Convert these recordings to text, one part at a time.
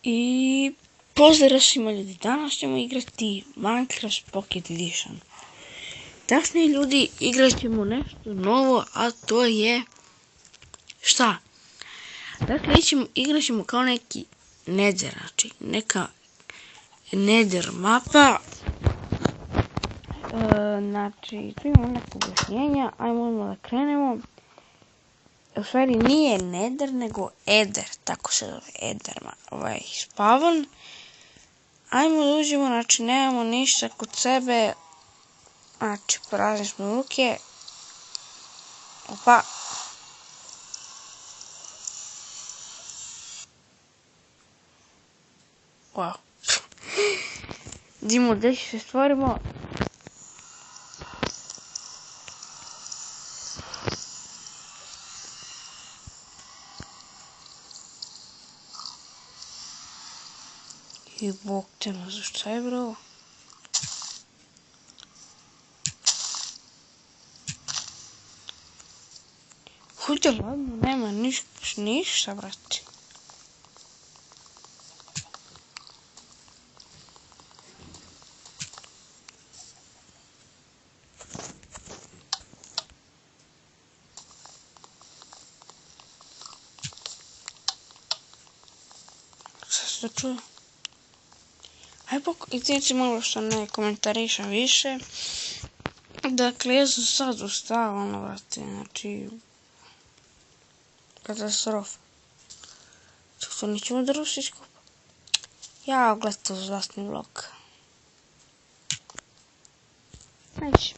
I pozdrav svima ljudi, danas ćemo igrati Minecraft Pocket Edition. Tačnije ljudi, igrat ćemo nešto novo, a to je... Šta? Dakle, igrat ćemo kao neki nether, znači neka nether mapa. Znači, tu imamo neko objašnjenja, ajmo da krenemo. U stvari nije nether, nego eder, tako se zove, eder, spawn. Ajmo da uđemo, znači nemamo ništa kod sebe, znači prazne smo ruke. Opa. Wow. Idemo gdje se stvorimo. I bok te ma za šta je bro? Huđe ladno, nema ništa brate. Šta se to čuje? Ajde izvijeci malo što ne komentarišem više. Dakle, ja sam sad ustao, ono, vrati, znači... Katastrofa. Što nećemo da ruši skupa? Ja gledam uzvastni vlog. Neće.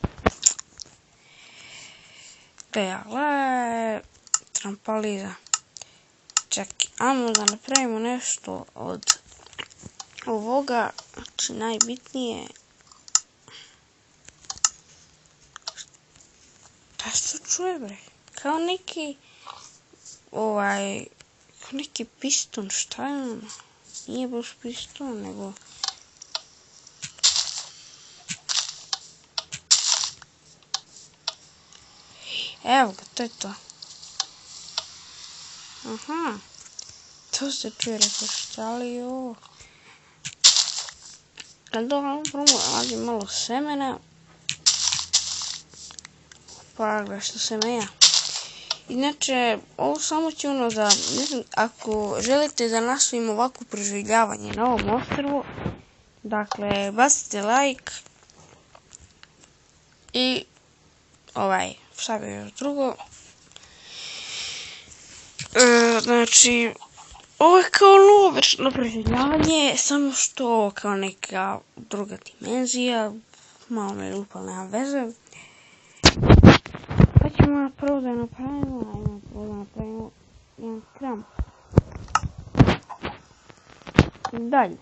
Pejale... Trampoliza. Čekaj, ajmo da napravimo nešto od... ovoga, znači najbitnije. Šta se to čuje bre? Kao neki, kao neki piston, šta je ono? Nije baš piston, nego... Evo ga, to je to. Aha, to se čuje, rekao šta li je ovo? Dobro, prvo nađem malo semena. Pa gledaj što semenja. Inače, ovo samo će ono da, ne znam, ako želite da nastavimo ovako preživljavanje na ovom ostrvu, dakle, bacite like i šta bi još drugo. Znači, ovo je kao obično preživljavanje, samo što kao neka druga dimenzija, malo me lupala, nema veze. Pa ćemo prvo da napravimo, jedan kramp. Dalje,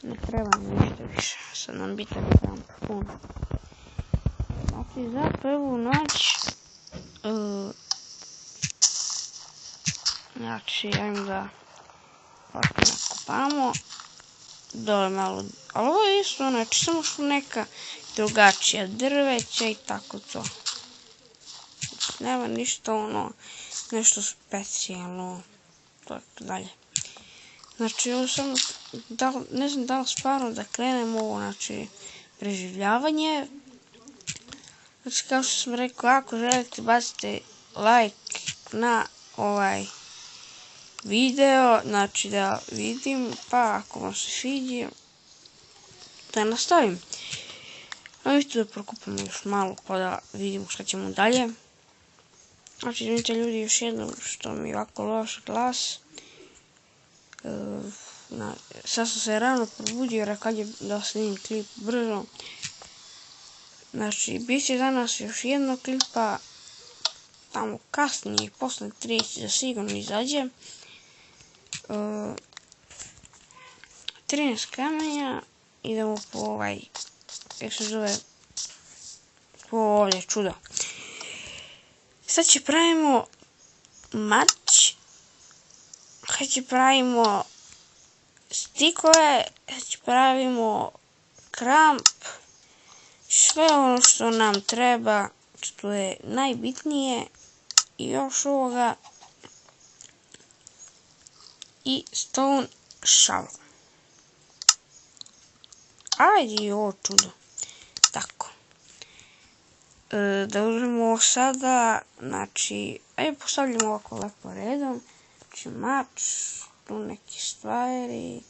ne treba ništa više, sad nam bitan kramp, puno. Znači, za prvu noć, znači, ajmo da nakopamo, dole malo, ali ovo je isto, znači, samo što neka drugačija drveća i tako to. Nema ništa ono, nešto specijalno, tako dalje. Znači, ovo samo, ne znam da li stvarno da krenemo ovo, znači, preživljavanje. Znači, kao što sam rekao, ako želite bacite like na ovaj video, znači da vidim, pa ako vam se sviđa, da nastavim. Ajmo da prokupamo još malo pa da vidimo šta ćemo dalje. Znači, izvinite ljudi još jednom što mi je ovako loš glas. Sad sam se rano probudio jer kad je da snimim klip brzo. Znači, bit će danas još jedno klipa, tamo kasnije, posle 30 da sigurno izađe. 13 kamenja, idemo po kako se zove, po ovdje čudo. Sad će pravimo mač, sad će pravimo stikove, sad će pravimo kramp, sve ono što nam treba, što je najbitnije i još ovoga i stone šalu. Ajde i ovo čudo. Tako. Da uzmemo sada, znači, ajde postavljamo ovako lepo redom. Znači, mač, tu neke stvari,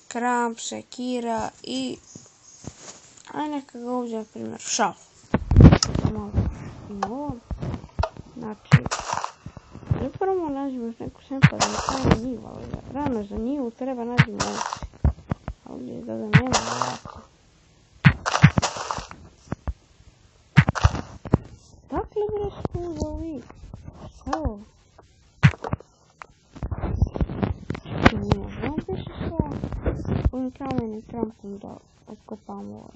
kramp, sekira i ajde neka ga ovdje, na primjer, šalu. Znači, prvo nađemo još neku sempa da ne stavimo njivu, ali rano za njivu treba nađemo ovdje. Ovdje da nema ovako. Dakle bre skuda ovi? Šta ovo? Čekaj nije, znam piše sa ovim kamenim krampom da otkopamo ovo.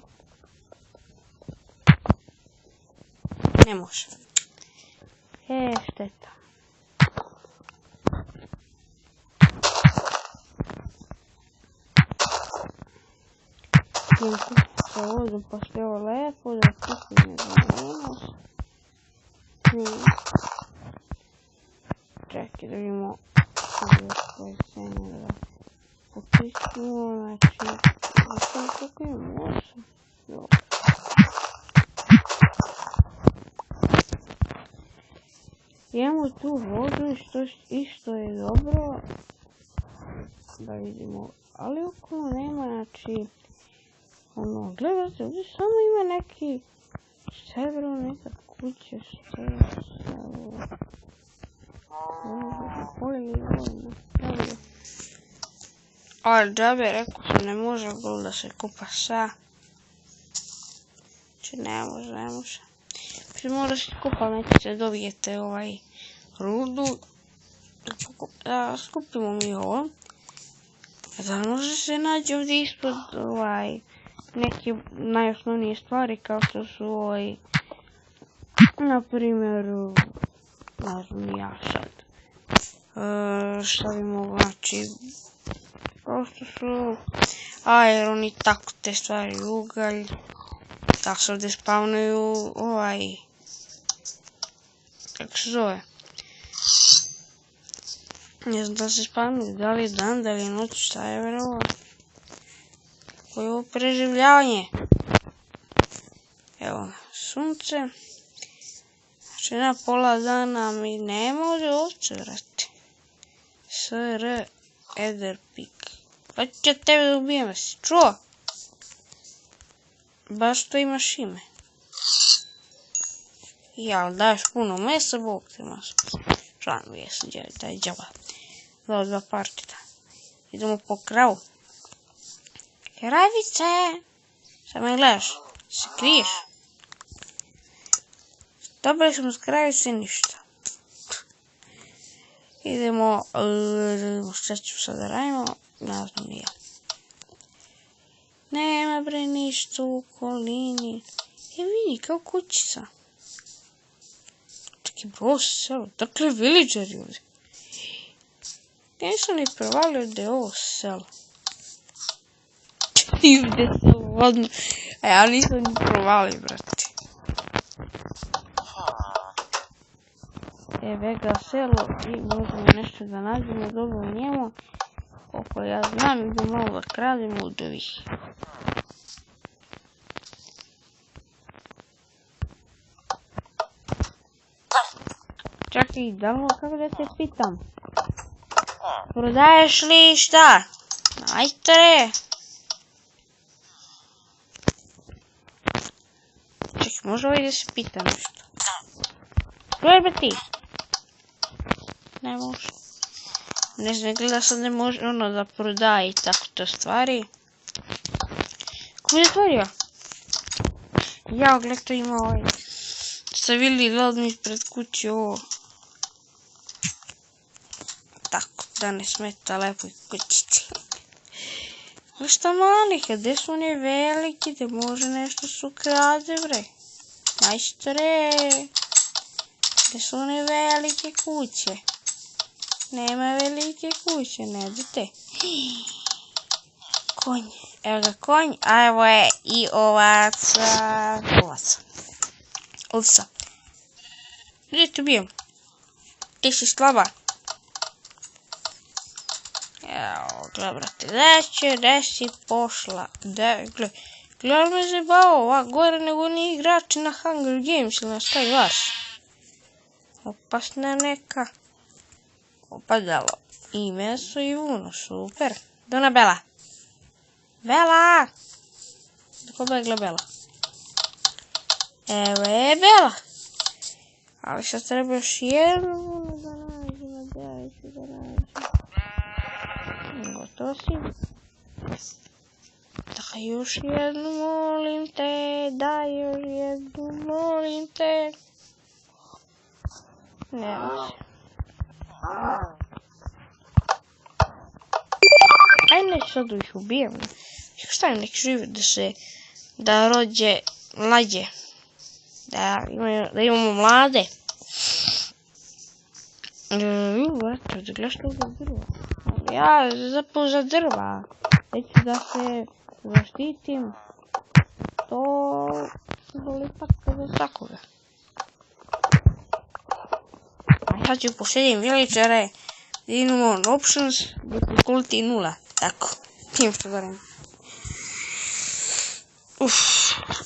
Ne može. Šteta. Se ovdje pošto je ovo lepo, da kupim je zamenos. Čekaj da vidimo koje sene da popisimo, znači, da sam kako imamo 8. Dobro. Imamo tu vodu isto je dobro. Da vidimo, ali okolo nema, znači, ono, gledajte, ovdje samo ima neki srebro, neka kuća, ali džabe, rekao sam, ne može gol da se kupa sa. Znači, ne može. Primo da se kupa, nećete dobijete rudu. Da skupimo mi ovo. Da može se naći ovdje ispod neke najosnovnije stvari kao što su na primjer, ne znam ja sad, šta bi mogo, znači, kao što su iron i tako te stvari, ugalj, tako se ovdje spavnuju kako se zove, ne znam da se spavnuju, da li je dan, da li je noć, šta je verovo. Koje je ovo preživljavanje? Evo, sunce. Znači, na pola dana mi nema ovdje ovce, vrati. SR Ederpik. Pa ću tebe da ubijem, si čuo? Baš to imaš ime. Ja, daješ puno mesa, bog te masu. Član jesu, daj džaba. Dva partita. Idemo po kravu. Kravice! Šta me gledaš? Se kriješ? Dobili smo s kravice ništa. Idemo, šta ću sada radimo? Ne znam ni ja. Nema bre ništa u okolini. Vidi, kao kućica. Čekaj, bro, selo. Dakle, villageri ovdje. Nisam ni provalio da je ovo selo. I ovdje selo odmah. A ja nisam ni provalio, brate. Vega selo i možemo nešto da nađemo dobro u njemu. Koliko ja znam, idemo malo da krademo od ovih. Čekaj, Dalo, kako da te pitam? Prodaješ li šta? Majstore! Čekaj, može ovaj da se pita nešto? Čuješ be ti? Ne može. Ne znam, gleda sad ne može ono da prodaje i tako to stvari. Ko je otvorio? Jao, gled to ima Ste vidjeli gledam ispred kuće ovo. Tako, da ne smeta lepoj kućici. Ali šta mali, gdje su oni veliki, gdje može nešto su krade, bre. Majstore. Gdje su one velike kuće? Nema velike kuće, ne dite. Konj, evo ga konj, a evo je i ovaca. Ovca. Gdje te ubijem? Ti si slaba. Evo, gle, brate, gde si pošla? Gle, me zebao, ovak gore nego ni igrači na Hunger Games ili na šta igraš. Opasna neka. Opadalo. I meso i uno, super. Dona Bela. Bela! Dako begla Bela. Evo je Bela. Ali sad treba još jednu da nađemo, gdje ću da nađem. Gotovo si. Daj još jednu, molim te, daj još jednu, molim te. Nema se. Ajde neću sad da ih ubijem. Šta im nek žive da rođe mlađe. Da imamo mlade. Eto, da gledaš to za drva. Ja zapravo za drva. Neću da se zaštitim. To boli tako za svakoga. A sad ću pošeljem villagere. Imamo options, difficulty 0. Tako, tim što govorim.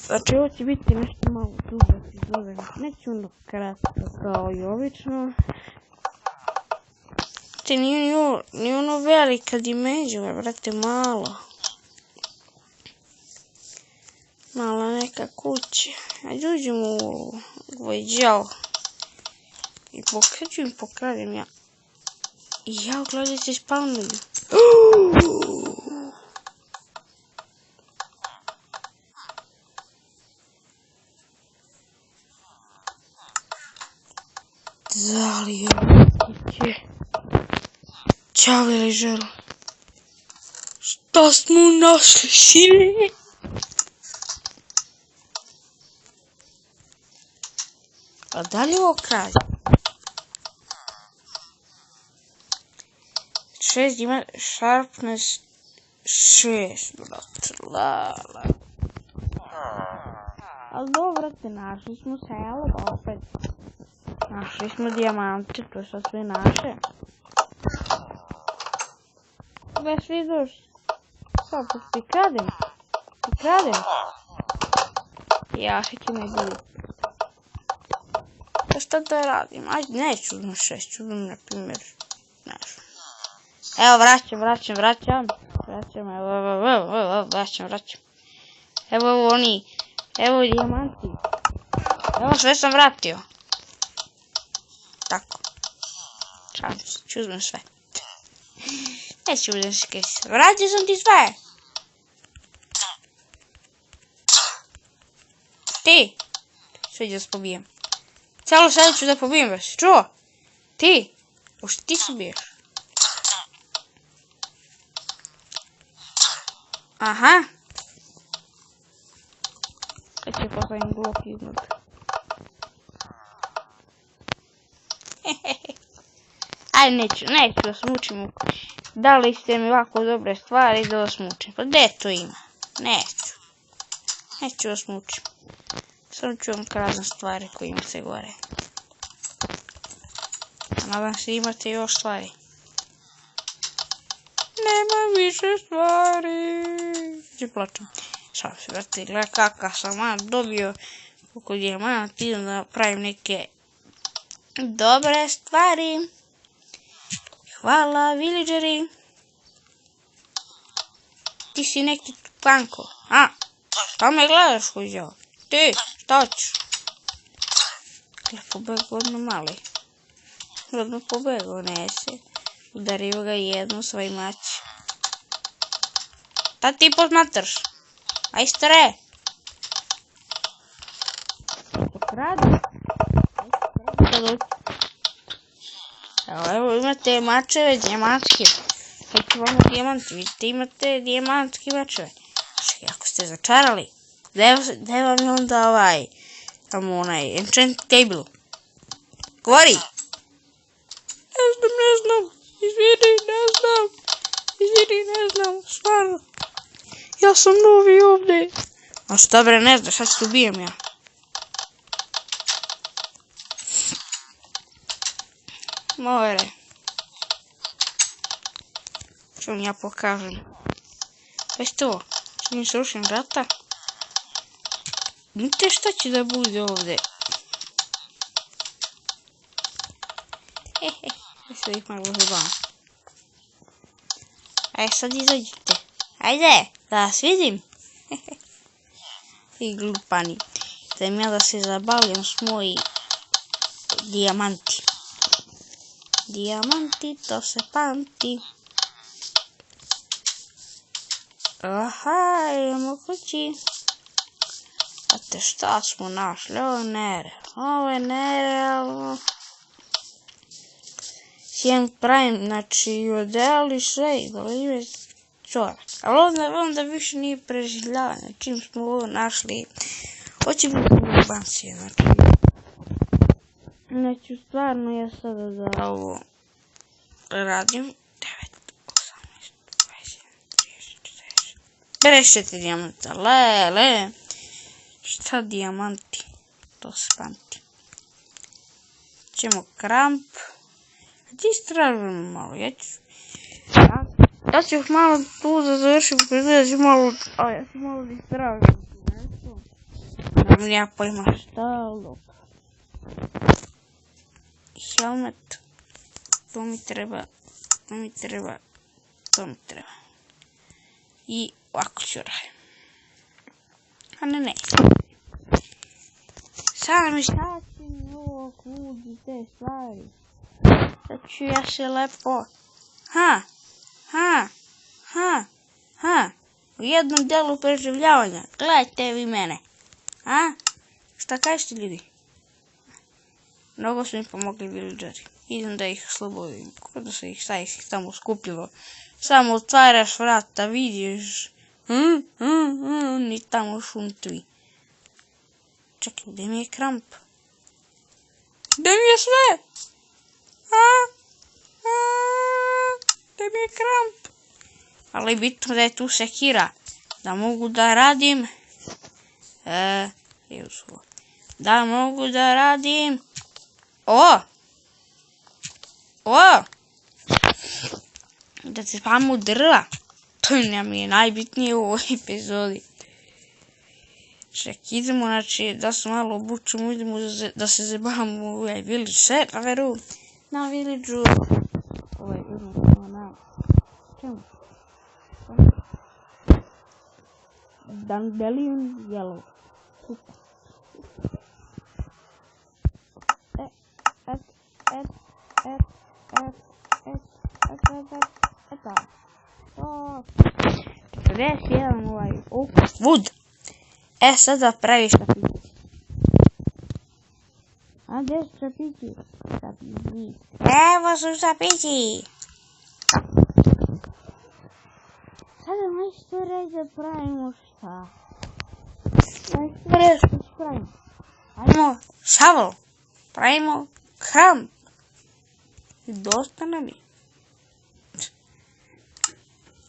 Znači ovo će biti nešto malo dugo epizode. Neću ono kratko kao i obično. Te nije ono velika dimenzija, brate, malo. Mala neka kuća. Ajde uđemo u ovaj džel. I pokađu im pokradem ja. I ja gledaj se spavnuju. Da li je kuće? Ćao villageru. Šta smo našli, sine? A da li je ovo kralj? 6 ima sharpness 6, brate, lala. Ali dobro te našli smo selo opet. Našli smo dijamante, to je sad sve naše. Gdje svi doš? Sad, ti kradem. Ti kradem. Ja ću me biti. Šta da radim? Ajde, neću na 6, ću na primjer. Nešto. Evo, vraćam. Vraćam. Evo oni. Evo dijamanti. Evo, sve sam vratio. Tako. Šalim se, ću uzmem sve. Neću uzmem se kaj se. Vratio sam ti sve. Ti. Sve ću da se pobijem. Cijelo selo ću da pobijem, već. Čuo? Ti. Pošto ti se biješ. Aha. Kad će postavim blok iznad. Ajde, neću da smučim. Dali ste mi ovako dobre stvari da vas mučim. Pa gdje to ima? Neću da smučim. Samo ću vam krazne stvari koje imate gore. A nadam se imate još stvari. Nema više stvari. Gdje plačem. Šalim se, brate, gledaj kakav sam dobio koliko dijamant, idem da pravim neke dobre stvari. Hvala, villageri. Ti si neki panko. A, šta me gledaš, kuđo? Ti, šta ću? Gle, pobego odno mali. Odno pobego, nese. Udario ga jednu svoj mać. Ta ti posmatraš? Aj stare. Pokradi. Evo imate mačeve dijamantske. Neću vam dijamanti, vidite imate dijamantske mačeve. Čekaj, ako ste začarali, gdje vam je onda tamo onaj enchant table? Govori! Ne znam, izvini, ne znam, stvarno. Ja sam novi ovdje. A šta bre, ne znaš, sad se ubijem ja. More. Što vam ja pokažem. Već ovo, čim srušim vrata. Vidite šta će da bude ovdje. Ja se ih malo zabavam. Ajde sad izađite. Ajde, da vas vidim. I glupani. Idem ja da se zabavljam s moji dijamanti. Dijamanti, to se pamti. Aha, idemo kući. Znate šta smo našli, ovo je nerealno. Sjem pravim, znači odeli sve i dolive čorak. Ali onda više nije preživljavanje, čim smo ovo našli. Hoće biti bancije, znači stvarno ja sada da ovo radim. 9, 18, 21, 30, 40. 54 dijamanta, le. Šta dijamanti? To se pamti. Ćemo kramp. Ti istražujemo malo, ja ću još malo tu da završim, ja ću malo da istražujem nešto. Nemam ja pojma šta, helmet, to mi treba. I ovako ću radim. A ne. Sada mi sačim ovo kudi te stvari. Sad ću ja se lepo. U jednom delu preživljavanja. Gledajte vi mene. Šta kažete ljudi? Mnogo su mi pomogli villageri. Idem da ih oslobodim. Kako se ih tamo skupilo. Samo otvaraš vrata, vidiš. Ni tamo šuntvi. Čekaj, gdje mi je kramp? Gdje mi je sve? Gdje mi je kramp? Ali bitno da je tu sekira. Da mogu da radim. Da mogu da radim. Da se spamu drva. To nam je najbitnije u ovoj epizodi. Ček, idemo, znači, da se malo obučemo, idemo da se zabavamo u ovaj village serveru. Na village-u. Čemu? Dandelion yellow. Super. Wood. Sada praviš štapići. A gdje su štapići? Evo su štapići. Sada nešto reći da pravimo šta? Nešto reći da pravimo. Pravimo shovel. Pravimo kramp. I dosta nam je.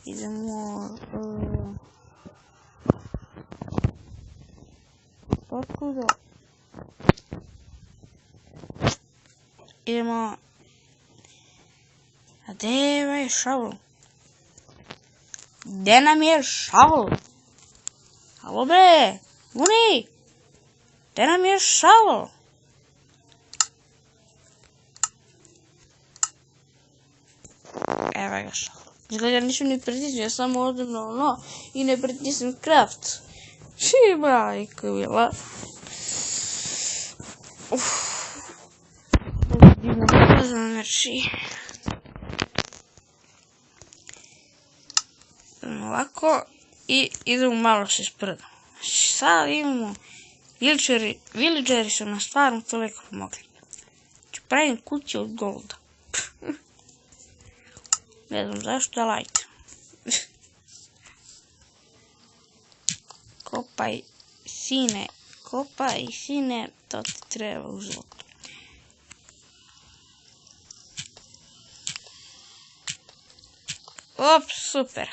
Idemo... Otkuda? Idemo... A gdje je shovel? Gdje nam je shovel? Halo bre! Guni! Gdje nam je shovel? Evo ga shovel. Izgleda nisam ni pritisnuo, ja samo odem na ono i ne pritisnem craft. Majko bila. Znači... Ovako i idemo malo se spredamo. Sad imamo... Villageri su nam stvarno toliko pomogli. Ću pravim kuću od golda. Ne znam zašto, ali ajde. Kopaj sine, to ti treba u zlotu. Op, super.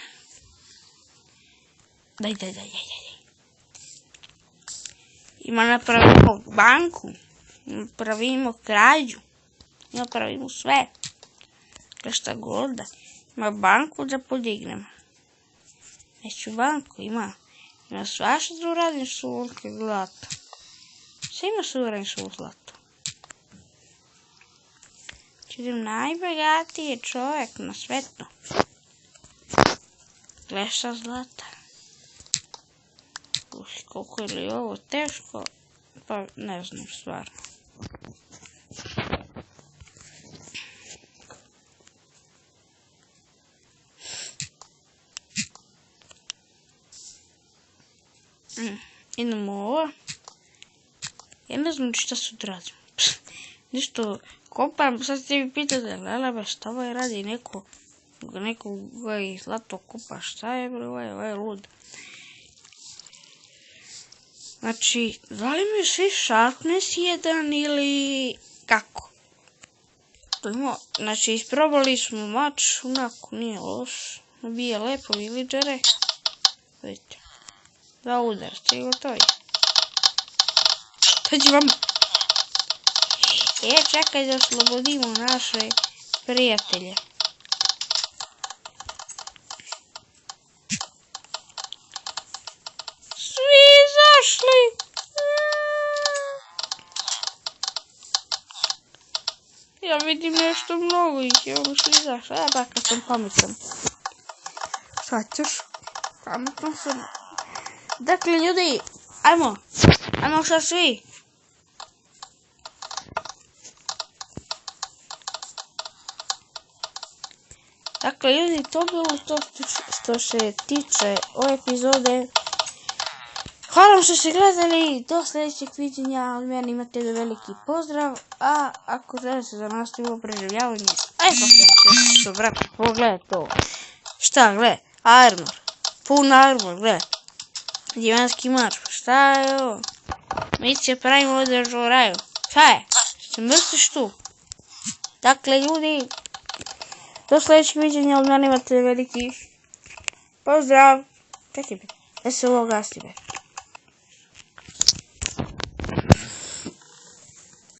Daj. Ima napravimo banku, napravimo krađu, napravimo sve. Šta golda. Ma banku da podignem. Neću banku, ima. Ima svašta da uradim sulke zlata. Sve ima da uradim su zlato. Čudim najbogatiji čovjek na svetu. Gleša zlata. Koliko je li ovo teško? Pa ne znam stvarno. Idemo ovo. Ja ne znam šta su odradim. Ništo kopam, sad ste mi pitate, Lelebe, šta ovaj radi neko koji zlato kopa, šta je bre, ovaj lud. Znači, da li mi svi sharpness 1 ili kako? Znači, isprobali smo mač, onako nije loš, nabije lepo villagere. Vidite, 2 udarca i gotovi. Dođi vam. Čekaj da oslobodimo naše prijatelje. Svi izašli. Ja vidim nešto mnogo ih je, ono svi izašli. Baka sam pametan. Šta ćeš? Pametan sam. Dakle, ljudi, ajmo šta svi. Dakle, ljudi, to bilo to što se tiče ove epizode. Hvala vam što ste gledali, do sljedećeg viđenja, od mene imate veliki pozdrav, a ako želite da nastavimo preživljavanje, što brate, pogledaj to. Šta, gledaj, armor, pun armor, gledaj, divanski mač, šta je ovo? Mi se pravimo ovdje u raju, šta je? Se mrstiš tu? Dakle, ljudi, do sljedećeg viđenja, od mene imate veliki pozdrav. Čekaj, da se ovo gasi,